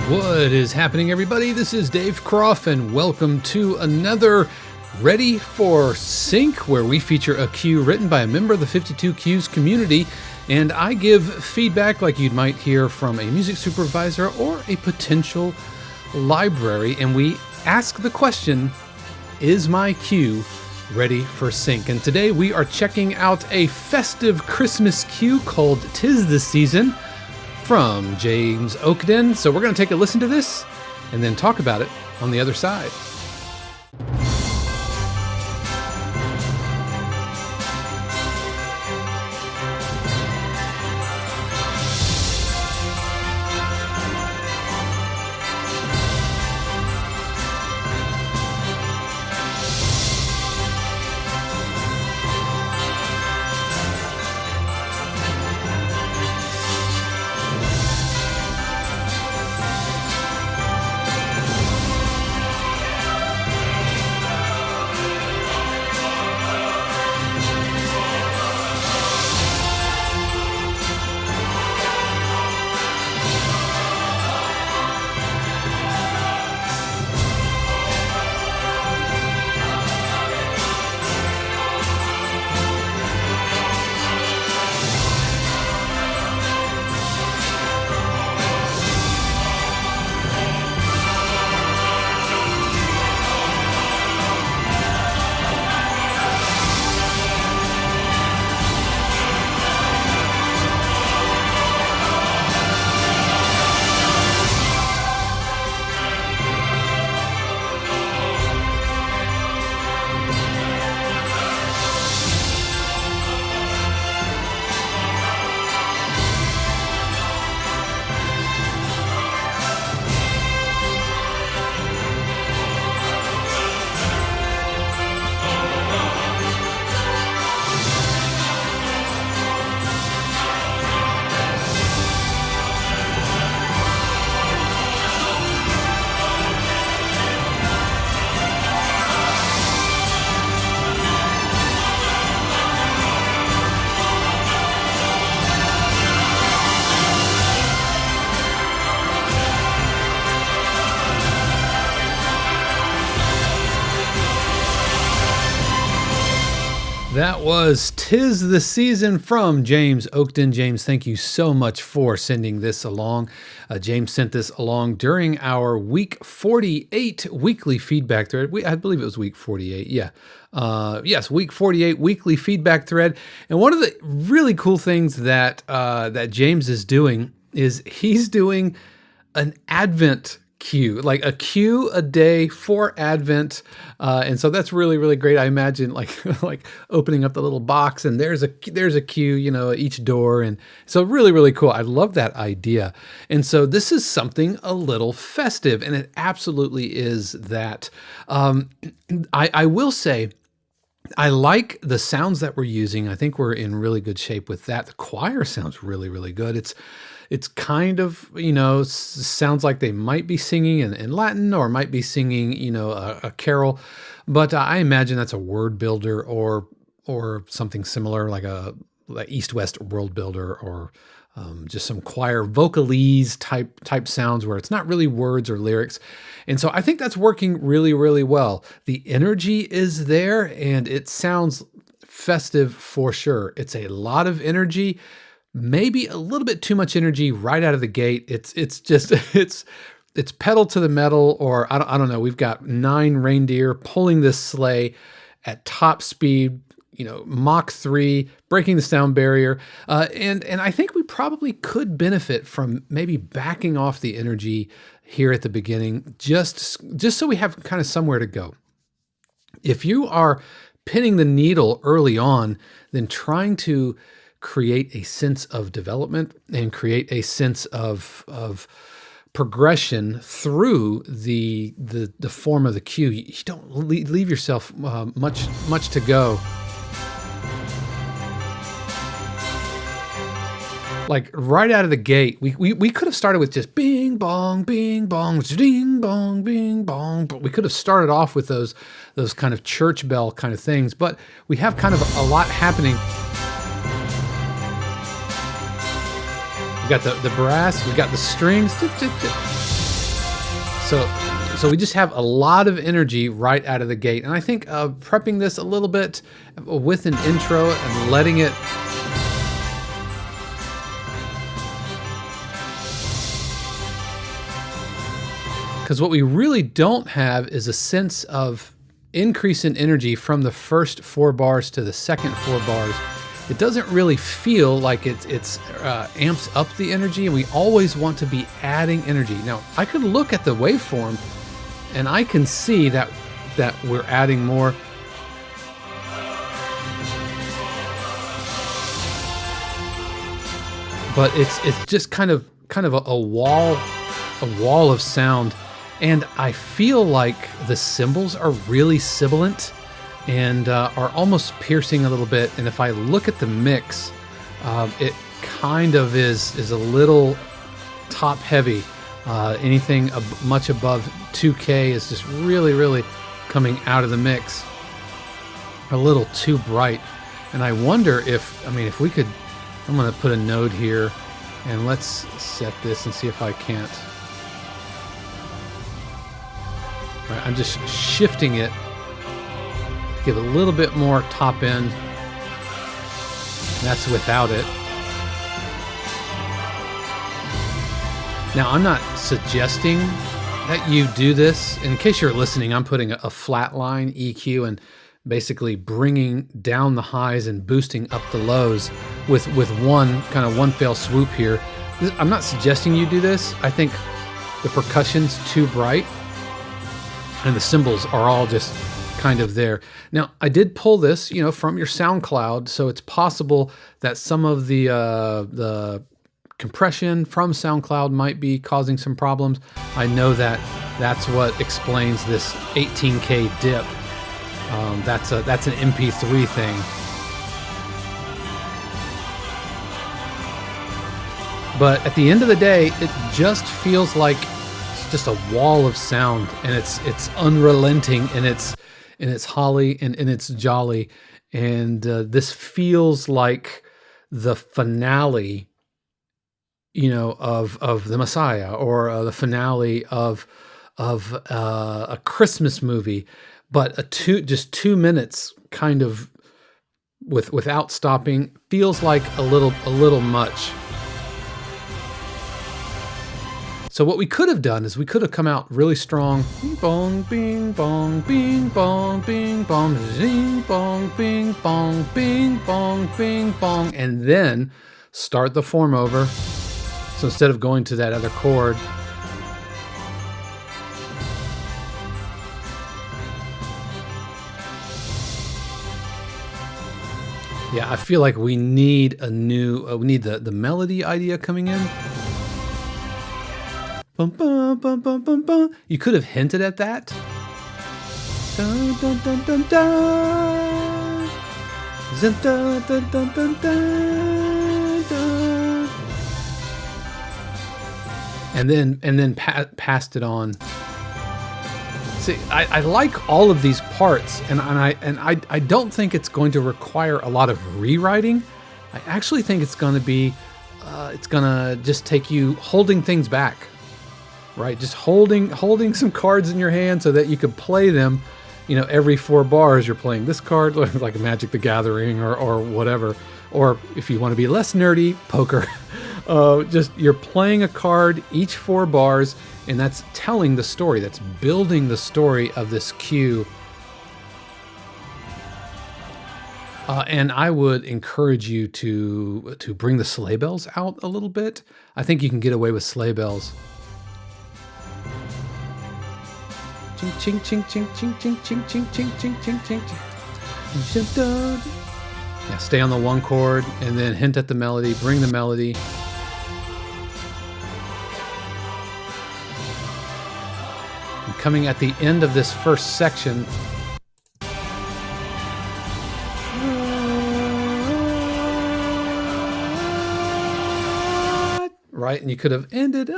What is happening, everybody? This is Dave Croft, and welcome to another Ready for Sync, where we feature a cue written by a member of the 52 Cues community, and I give feedback like you might hear from a music supervisor or a potential library, and we ask the question, is my cue ready for sync? And today we are checking out a festive Christmas cue called "'Tis the Season" from James Oakden. So we're going to take a listen to this and then talk about it on the other side. That was "'Tis the Season" from James Oakden. James, thank you so much for sending this along. James sent this along during our week 48 weekly feedback thread. I believe it was week 48. Yeah. Yes, week 48 weekly feedback thread. And one of the really cool things that James is doing is he's doing an Advent cue, like a cue a day for Advent, and so that's really, really great. I imagine like opening up the little box and there's a cue, at each door, and so really, really cool. I love that idea. And so this is something a little festive, and it absolutely is that. I will say, I like the sounds that we're using. I think we're in really good shape with that. The choir sounds really, really good. It's kind of, sounds like they might be singing in Latin or might be singing, a carol, but I imagine that's a word builder or something similar, like like East-West world builder, or just some choir vocalese type sounds where it's not really words or lyrics. And so I think that's working really, really well. The energy is there and it sounds festive for sure. It's a lot of energy. Maybe a little bit too much energy right out of the gate. It's just it's pedal to the metal, or I don't know. We've got 9 reindeer pulling this sleigh at top speed, Mach 3, breaking the sound barrier, and I think we probably could benefit from maybe backing off the energy here at the beginning, just so we have kind of somewhere to go. If you are pinning the needle early on, then trying to create a sense of development and create a sense of progression through the form of the cue. You don't leave yourself much to go. Like right out of the gate, we could have started with just bing bong, ding bong, bing bong. But we could have started off with those kind of church bell kind of things. But we have kind of a lot happening. We got the brass, we got the strings. So we just have a lot of energy right out of the gate. And I think prepping this a little bit with an intro and letting it because what we really don't have is a sense of increase in energy from the first 4 bars to the second 4 bars. It doesn't really feel like it's amps up the energy, and we always want to be adding energy. Now, I could look at the waveform, and I can see that we're adding more. But it's just kind of a wall of sound. And I feel like the cymbals are really sibilant and are almost piercing a little bit. And if I look at the mix, it kind of is a little top heavy. Anything much above 2K is just really coming out of the mix. A little too bright. And I wonder if we could, I'm going to put a node here and let's set this and see if I can't. Right, I'm just shifting it to give a little bit more top end. That's without it. Now, I'm not suggesting that you do this. In case you're listening, I'm putting a flatline EQ and basically bringing down the highs and boosting up the lows with one fell swoop here. I'm not suggesting you do this. I think the percussion's too bright. And the cymbals are all just kind of there. Now, I did pull this, from your SoundCloud, so it's possible that some of the compression from SoundCloud might be causing some problems. I know that's what explains this 18K dip. That's an MP3 thing. But at the end of the day, it just feels like just a wall of sound, and it's unrelenting, and it's holly and it's jolly, and this feels like the finale, of the Messiah, or the finale of a Christmas movie, but just 2 minutes kind of without stopping feels like a little much. So what we could have done is we could have come out really strong. Bing bong, bing bong, bing bong, bing bong, zing bong, bing bong, bing bong, bing bong, and then start the form over. So instead of going to that other chord, yeah, I feel like we need we need the melody idea coming in. Bum, bum, bum, bum, bum, bum. You could have hinted at that. Dun, dun, dun, dun, dun. Dun, dun, dun, dun, dun, dun, dun. And then passed it on. See, I like all of these parts, and I don't think it's going to require a lot of rewriting. I actually think it's going to be it's going to just take you holding things back. Right, just holding some cards in your hand so that you can play them, every 4 bars you're playing this card, like a Magic the Gathering or whatever. Or if you want to be less nerdy, poker. Just you're playing a card each 4 bars, and that's telling the story. That's building the story of this cue. And I would encourage you to bring the sleigh bells out a little bit. I think you can get away with sleigh bells. Ching ching ching ching ching ching ching ching ching ching ching ching. Yeah, stay on the 1 chord and then hint at the melody, bring the melody. And coming at the end of this first section, right? And you could have ended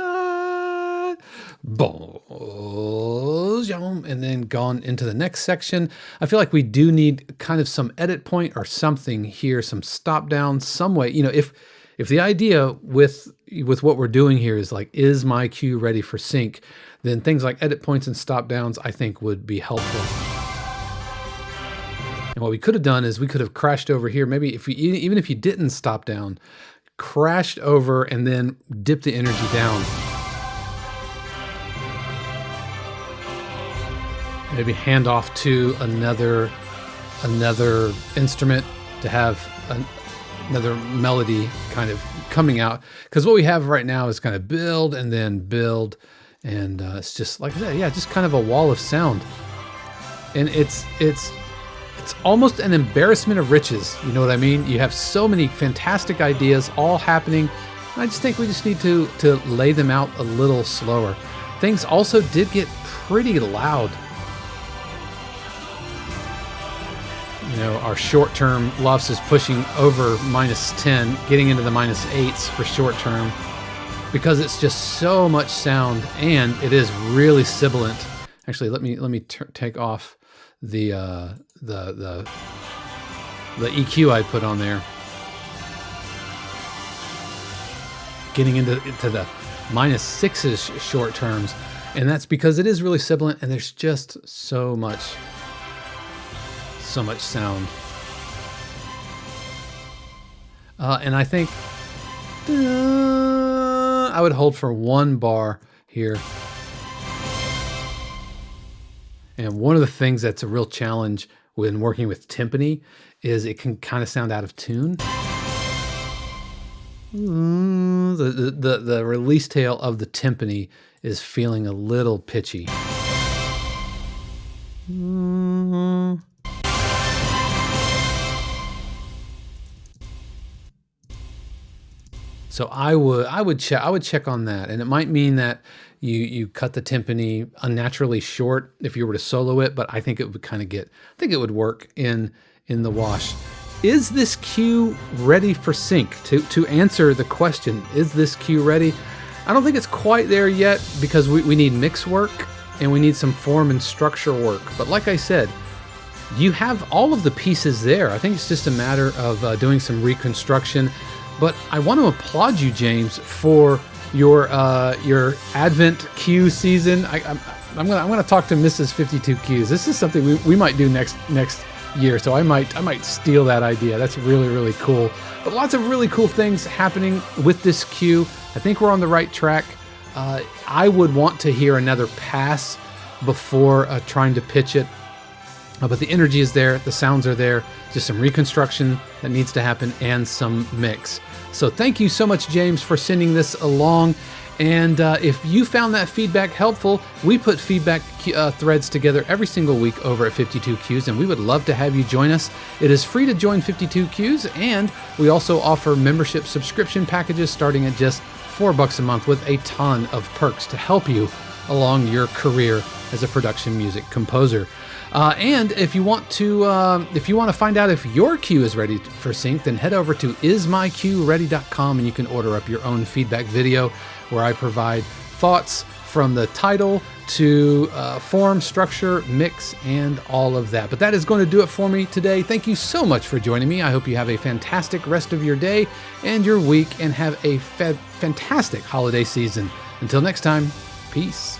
and then gone into the next section. I feel like we do need kind of some edit point or something here, some stop down, some way. If the idea with with what we're doing here is like, is my cue ready for sync? Then things like edit points and stop downs, I think, would be helpful. And what we could have done is we could have crashed over here. Maybe if even if you didn't stop down, crashed over and then dipped the energy down. Maybe hand off to another instrument to have another melody kind of coming out. Because what we have right now is kind of build and then build, and it's just like that. Yeah, just kind of a wall of sound, and it's almost an embarrassment of riches. You know what I mean? You have so many fantastic ideas all happening. I just think we just need to lay them out a little slower. Things also did get pretty loud. You know, our short-term LUFS is pushing over -10, getting into the -8s for short-term, because it's just so much sound, and it is really sibilant. Actually, let me take off the EQ I put on there. Getting into the -6s short terms, and that's because it is really sibilant, and there's just so much sound. And I think I would hold for 1 bar here. And one of the things that's a real challenge when working with timpani is it can kind of sound out of tune. The release tail of the timpani is feeling a little pitchy. So I would check on that, and it might mean that you cut the timpani unnaturally short if you were to solo it, but I think it would it would work in the wash. Is this cue ready for sync? To answer the question, is this cue ready? I don't think it's quite there yet, because we need mix work and we need some form and structure work. But like I said, you have all of the pieces there. I think it's just a matter of doing some reconstruction. But I want to applaud you, James, for your Advent cue season. I'm gonna talk to Mrs. 52 Cues. This is something we might do next year. So I might steal that idea. That's really, really cool. But lots of really cool things happening with this cue. I think we're on the right track. I would want to hear another pass before trying to pitch it. But the energy is there, the sounds are there, just some reconstruction that needs to happen, and some mix. So thank you so much, James, for sending this along. And if you found that feedback helpful, we put feedback threads together every single week over at 52 Cues, and we would love to have you join us. It is free to join 52 Cues, and we also offer membership subscription packages starting at just $4 a month with a ton of perks to help you along your career as a production music composer. And if you want to find out if your cue is ready for sync, then head over to ismycueready.com and you can order up your own feedback video where I provide thoughts from the title to form, structure, mix, and all of that. But that is going to do it for me today. Thank you so much for joining me. I hope you have a fantastic rest of your day and your week, and have a fantastic holiday season. Until next time, peace.